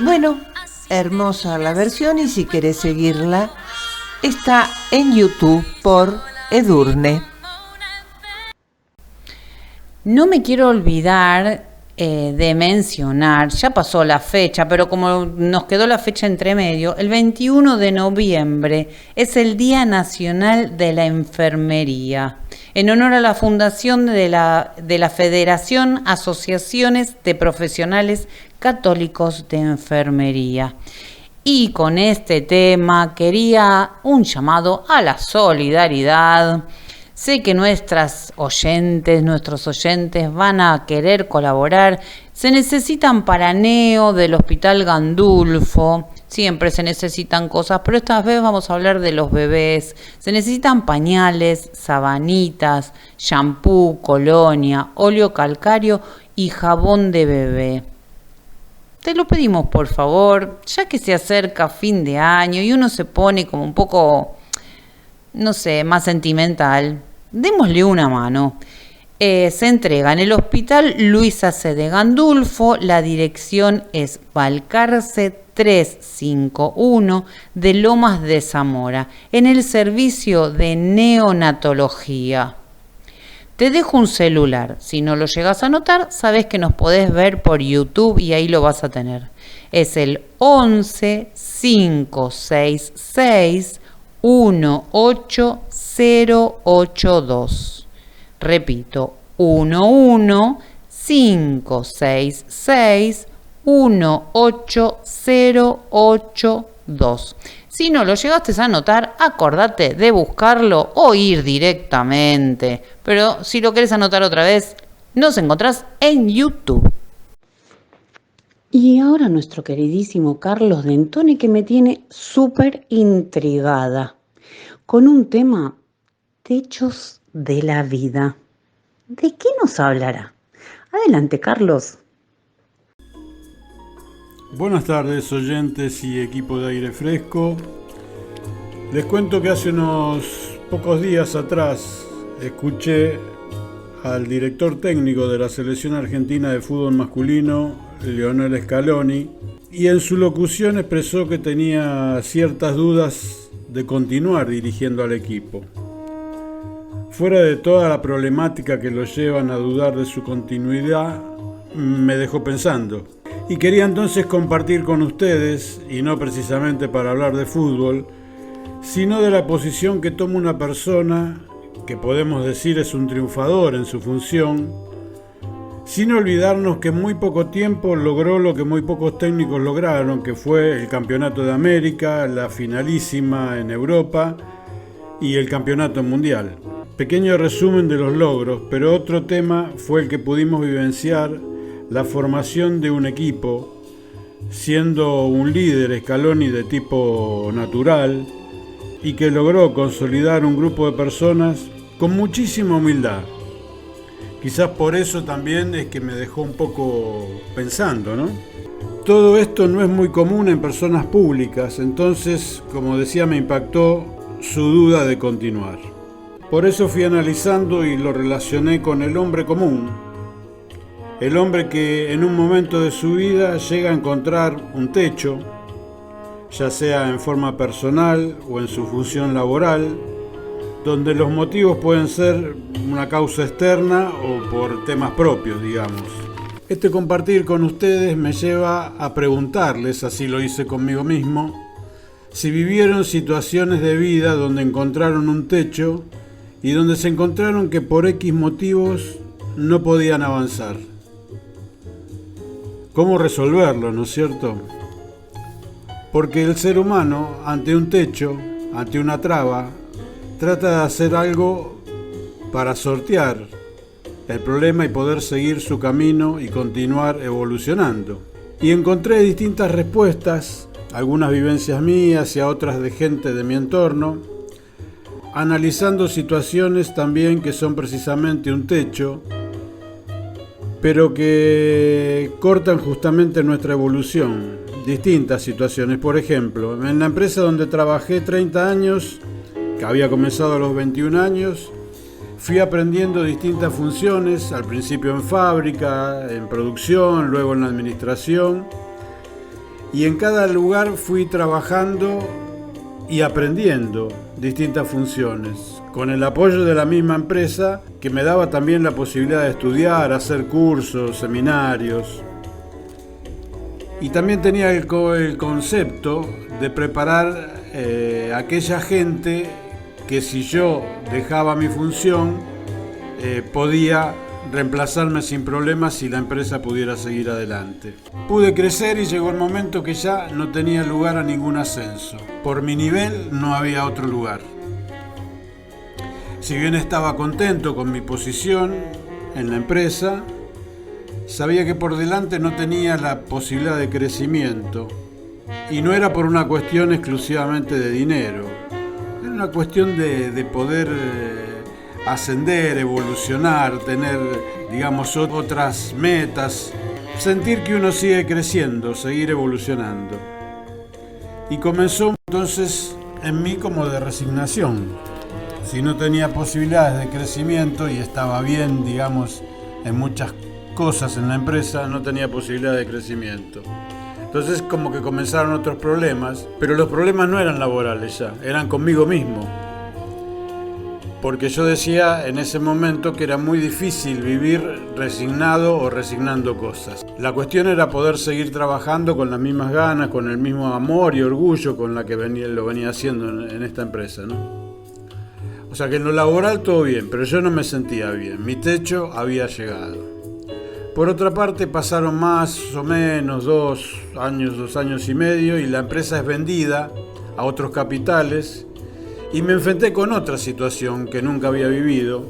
Bueno, hermosa la versión, y si querés seguirla, está en YouTube por Edurne. No me quiero olvidar de mencionar, ya pasó la fecha, pero como nos quedó la fecha entre medio, el 21 de noviembre es el Día Nacional de la Enfermería, en honor a la fundación de la Federación Asociaciones de Profesionales Católicos de Enfermería. Y con este tema quería un llamado a la solidaridad. Sé que nuestros oyentes van a querer colaborar. Se necesitan paraneo del Hospital Gandulfo. Siempre se necesitan cosas, pero esta vez vamos a hablar de los bebés. Se necesitan pañales, sabanitas, shampoo, colonia, óleo calcáreo y jabón de bebé. Te lo pedimos, por favor, ya que se acerca fin de año y uno se pone como un poco, no sé, más sentimental. Démosle una mano. Se entrega en el Hospital Luisa C. de Gandulfo. La dirección es Balcarce 351 de Lomas de Zamora, en el servicio de neonatología. Te dejo un celular. Si no lo llegas a anotar, sabes que nos podés ver por YouTube y ahí lo vas a tener. Es el 11 566 18082. Repito, 11 566 18082. Si no lo llegaste a anotar, acordate de buscarlo o ir directamente. Pero si lo querés anotar otra vez, nos encontrás en YouTube. Y ahora nuestro queridísimo Carlos Dentoni, que me tiene súper intrigada con un tema: techos de la vida. ¿De qué nos hablará? Adelante, Carlos. Buenas tardes, oyentes y equipo de Aire Fresco. Les cuento que hace unos pocos días atrás escuché al director técnico de la selección argentina de fútbol masculino, Lionel Scaloni, y en su locución expresó que tenía ciertas dudas de continuar dirigiendo al equipo. Fuera de toda la problemática que lo llevan a dudar de su continuidad, me dejó pensando. Y quería entonces compartir con ustedes, y no precisamente para hablar de fútbol, sino de la posición que toma una persona que podemos decir es un triunfador en su función, sin olvidarnos que en muy poco tiempo logró lo que muy pocos técnicos lograron, que fue el Campeonato de América, la finalísima en Europa y el Campeonato Mundial. Pequeño resumen de los logros, pero otro tema fue el que pudimos vivenciar: la formación de un equipo, siendo un líder Scaloni de tipo natural y que logró consolidar un grupo de personas con muchísima humildad. Quizás por eso también es que me dejó un poco pensando, ¿no? Todo esto no es muy común en personas públicas, entonces, como decía, me impactó su duda de continuar. Por eso fui analizando y lo relacioné con el hombre común. El hombre que en un momento de su vida llega a encontrar un techo, ya sea en forma personal o en su función laboral, donde los motivos pueden ser una causa externa o por temas propios, digamos. Este compartir con ustedes me lleva a preguntarles, así lo hice conmigo mismo, si vivieron situaciones de vida donde encontraron un techo y donde se encontraron que por X motivos no podían avanzar. ¿Cómo resolverlo, no es cierto? Porque el ser humano, ante un techo, ante una traba, trata de hacer algo para sortear el problema y poder seguir su camino y continuar evolucionando. Y encontré distintas respuestas, algunas vivencias mías y a otras de gente de mi entorno, analizando situaciones también que son precisamente un techo, pero que cortan justamente nuestra evolución. Distintas situaciones, por ejemplo, en la empresa donde trabajé 30 años, que había comenzado a los 21 años, fui aprendiendo distintas funciones, al principio en fábrica, en producción, luego en la administración, y en cada lugar fui trabajando y aprendiendo distintas funciones, con el apoyo de la misma empresa, que me daba también la posibilidad de estudiar, hacer cursos, seminarios. Y también tenía el concepto de preparar a aquella gente que, si yo dejaba mi función, podía reemplazarme sin problemas si la empresa pudiera seguir adelante. Pude crecer y llegó el momento que ya no tenía lugar a ningún ascenso. Por mi nivel no había otro lugar. Si bien estaba contento con mi posición en la empresa, sabía que por delante no tenía la posibilidad de crecimiento. Y no era por una cuestión exclusivamente de dinero. Era una cuestión de poder ascender, evolucionar, tener, digamos, otras metas. Sentir que uno sigue creciendo, seguir evolucionando. Y comenzó entonces en mí como de resignación. si no tenía posibilidades de crecimiento y estaba bien, digamos, en muchas cosas en la empresa, no tenía posibilidad de crecimiento. Entonces como que comenzaron otros problemas, pero los problemas no eran laborales ya, eran conmigo mismo. Porque yo decía en ese momento que era muy difícil vivir resignado o resignando cosas. La cuestión era poder seguir trabajando con las mismas ganas, con el mismo amor y orgullo con la que lo venía haciendo en esta empresa, ¿no? O sea que en lo laboral todo bien, pero yo no me sentía bien. Mi techo había llegado. Por otra parte pasaron más o menos 2 años y medio y la empresa es vendida a otros capitales. Y me enfrenté con otra situación que nunca había vivido,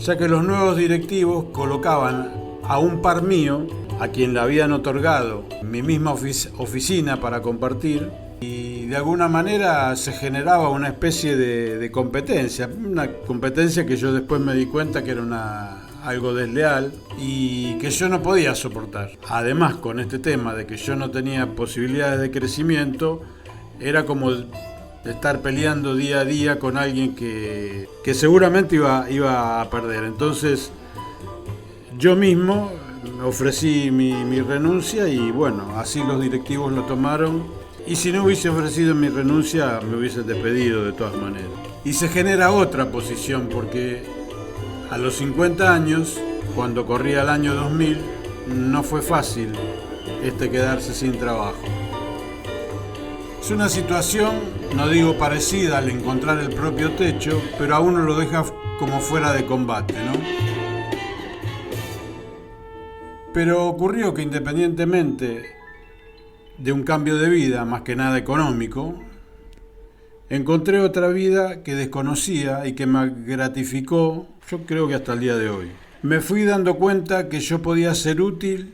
ya que los nuevos directivos colocaban a un par mío, a quien le habían otorgado mi misma oficina para compartir, y de alguna manera se generaba una especie de competencia, una competencia que yo después me di cuenta que era algo desleal y que yo no podía soportar. Además, con este tema de que yo no tenía posibilidades de crecimiento, era como de estar peleando día a día con alguien que seguramente iba a perder. Entonces yo mismo ofrecí mi renuncia y bueno, así los directivos lo tomaron, y si no hubiese ofrecido mi renuncia me hubiesen despedido de todas maneras. Y se genera otra posición porque a los 50 años, cuando corría el año 2000, no fue fácil quedarse sin trabajo. Es una situación, no digo parecida al encontrar el propio techo, pero a uno lo deja como fuera de combate, ¿no? Pero ocurrió que independientemente de un cambio de vida, más que nada económico, encontré otra vida que desconocía y que me gratificó, yo creo que hasta el día de hoy. Me fui dando cuenta que yo podía ser útil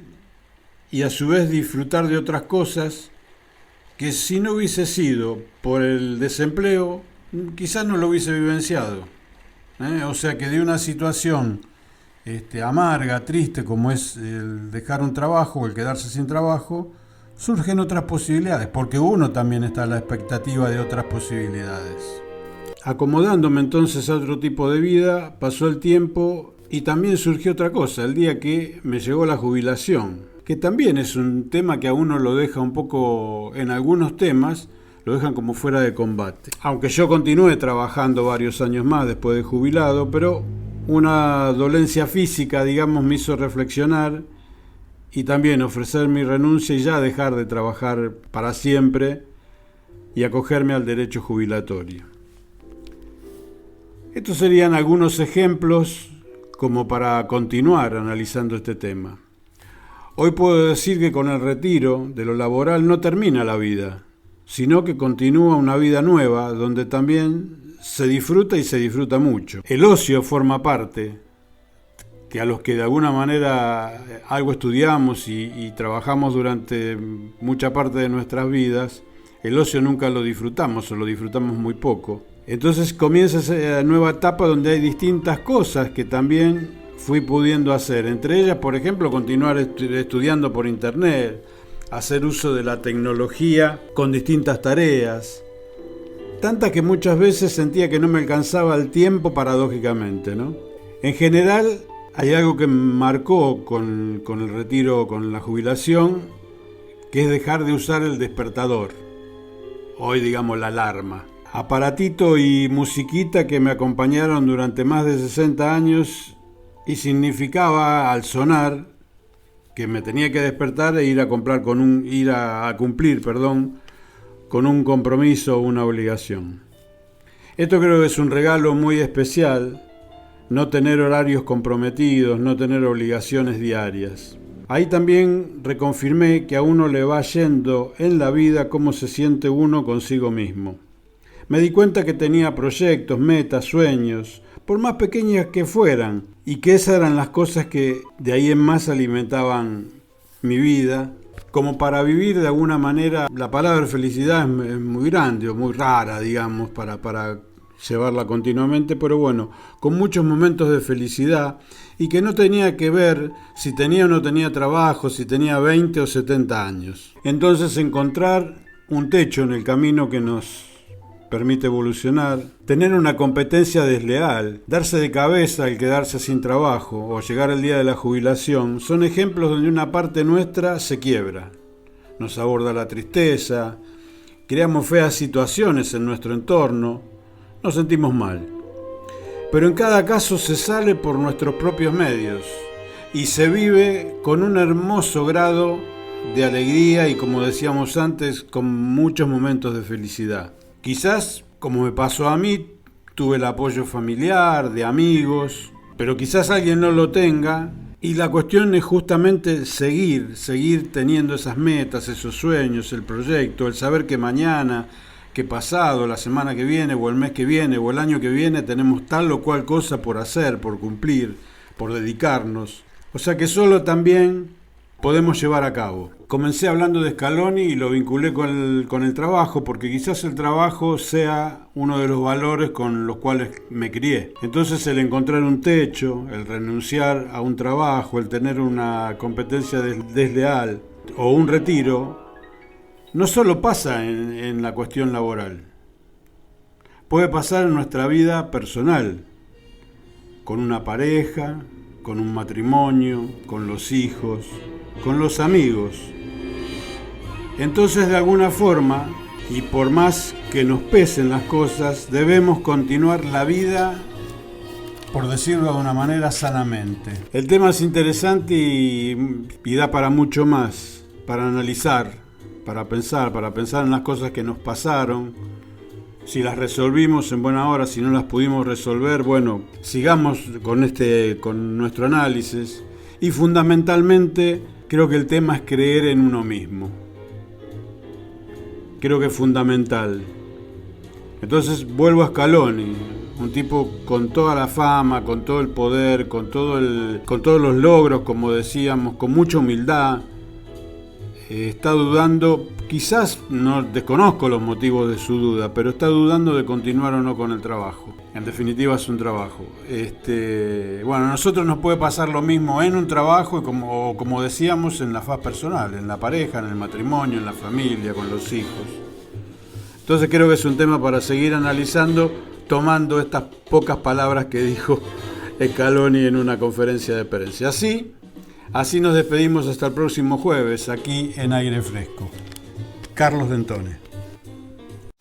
y a su vez disfrutar de otras cosas que si no hubiese sido por el desempleo, quizás no lo hubiese vivenciado. O sea que de una situación amarga, triste, como es el dejar un trabajo o el quedarse sin trabajo, surgen otras posibilidades, porque uno también está a la expectativa de otras posibilidades. Acomodándome entonces a otro tipo de vida, pasó el tiempo y también surgió otra cosa, el día que me llegó la jubilación, que también es un tema que a uno lo deja un poco, en algunos temas, lo dejan como fuera de combate. Aunque yo continué trabajando varios años más después de jubilado, pero una dolencia física, digamos, me hizo reflexionar y también ofrecer mi renuncia y ya dejar de trabajar para siempre y acogerme al derecho jubilatorio. Estos serían algunos ejemplos como para continuar analizando este tema. Hoy puedo decir que con el retiro de lo laboral no termina la vida, sino que continúa una vida nueva donde también se disfruta y se disfruta mucho. El ocio forma parte, que a los que de alguna manera algo estudiamos y trabajamos durante mucha parte de nuestras vidas, el ocio nunca lo disfrutamos o lo disfrutamos muy poco. Entonces comienza esa nueva etapa donde hay distintas cosas que también fui pudiendo hacer, entre ellas, por ejemplo, continuar estudiando por internet, hacer uso de la tecnología con distintas tareas, tantas que muchas veces sentía que no me alcanzaba el tiempo paradójicamente, ¿no? En general, hay algo que me marcó con el retiro, con la jubilación, que es dejar de usar el despertador, hoy digamos la alarma. Aparatito y musiquita que me acompañaron durante más de 60 años y significaba al sonar que me tenía que despertar e ir a cumplir con un compromiso o una obligación. Esto creo que es un regalo muy especial, no tener horarios comprometidos, no tener obligaciones diarias. Ahí también reconfirmé que a uno le va yendo en la vida cómo se siente uno consigo mismo. Me di cuenta que tenía proyectos, metas, sueños, por más pequeñas que fueran, y que esas eran las cosas que de ahí en más alimentaban mi vida, como para vivir de alguna manera. La palabra felicidad es muy grande o muy rara, digamos, para llevarla continuamente, pero bueno, con muchos momentos de felicidad y que no tenía que ver si tenía o no tenía trabajo, si tenía 20 o 70 años. Entonces encontrar un techo en el camino que nos permite evolucionar, tener una competencia desleal, darse de cabeza al quedarse sin trabajo o llegar el día de la jubilación, son ejemplos donde una parte nuestra se quiebra. Nos aborda la tristeza, creamos feas situaciones en nuestro entorno, nos sentimos mal. Pero en cada caso se sale por nuestros propios medios y se vive con un hermoso grado de alegría y, como decíamos antes, con muchos momentos de felicidad. Quizás, como me pasó a mí, tuve el apoyo familiar, de amigos, pero quizás alguien no lo tenga, y la cuestión es justamente seguir teniendo esas metas, esos sueños, el proyecto, el saber que mañana, que pasado, la semana que viene, o el mes que viene, o el año que viene, tenemos tal o cual cosa por hacer, por cumplir, por dedicarnos. O sea que solo también podemos llevar a cabo. Comencé hablando de Scaloni y lo vinculé con el trabajo, porque quizás el trabajo sea uno de los valores con los cuales me crié. Entonces el encontrar un techo, el renunciar a un trabajo, el tener una competencia desleal o un retiro, no solo pasa en la cuestión laboral. Puede pasar en nuestra vida personal, con una pareja, con un matrimonio, con los hijos, con los amigos. Entonces, de alguna forma, y por más que nos pesen las cosas, debemos continuar la vida, por decirlo de una manera, sanamente. El tema es interesante y da para mucho más, para analizar, para pensar en las cosas que nos pasaron. Si las resolvimos en buena hora, si no las pudimos resolver, bueno, sigamos con nuestro análisis. Y fundamentalmente, creo que el tema es creer en uno mismo. Creo que es fundamental. Entonces vuelvo a Scaloni, un tipo con toda la fama, con todo el poder, con todos los logros, como decíamos, con mucha humildad. Está dudando, quizás no desconozco los motivos de su duda, pero está dudando de continuar o no con el trabajo. En definitiva es un trabajo. Bueno, a nosotros nos puede pasar lo mismo en un trabajo y como decíamos, en la faz personal, en la pareja, en el matrimonio, en la familia, con los hijos. Entonces creo que es un tema para seguir analizando, tomando estas pocas palabras que dijo Scaloni en una conferencia de prensa. Así nos despedimos hasta el próximo jueves, aquí en Aire Fresco. Carlos Dentone.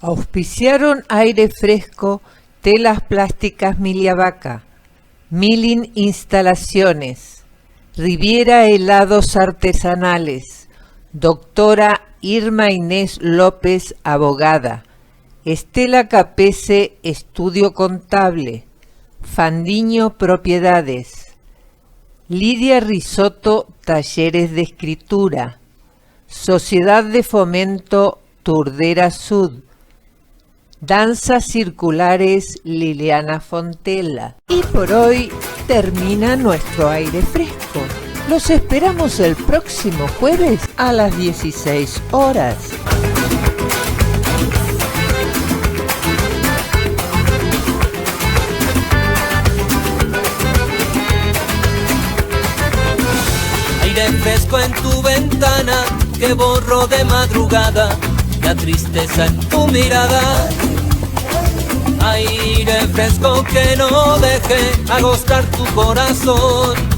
Auspiciaron Aire Fresco, Telas Plásticas Miliavaca, Milling Instalaciones, Riviera Helados Artesanales, Doctora Irma Inés López, abogada, Estela Capese, Estudio Contable, Fandiño Propiedades, Lidia Risotto, Talleres de Escritura, Sociedad de Fomento Turdera Sud, Danzas Circulares Liliana Fontela. Y por hoy termina nuestro Aire Fresco. Los esperamos el próximo jueves a las 16 horas. Aire fresco en tu ventana que borro de madrugada, la tristeza en tu mirada. Aire fresco que no deje agostar tu corazón.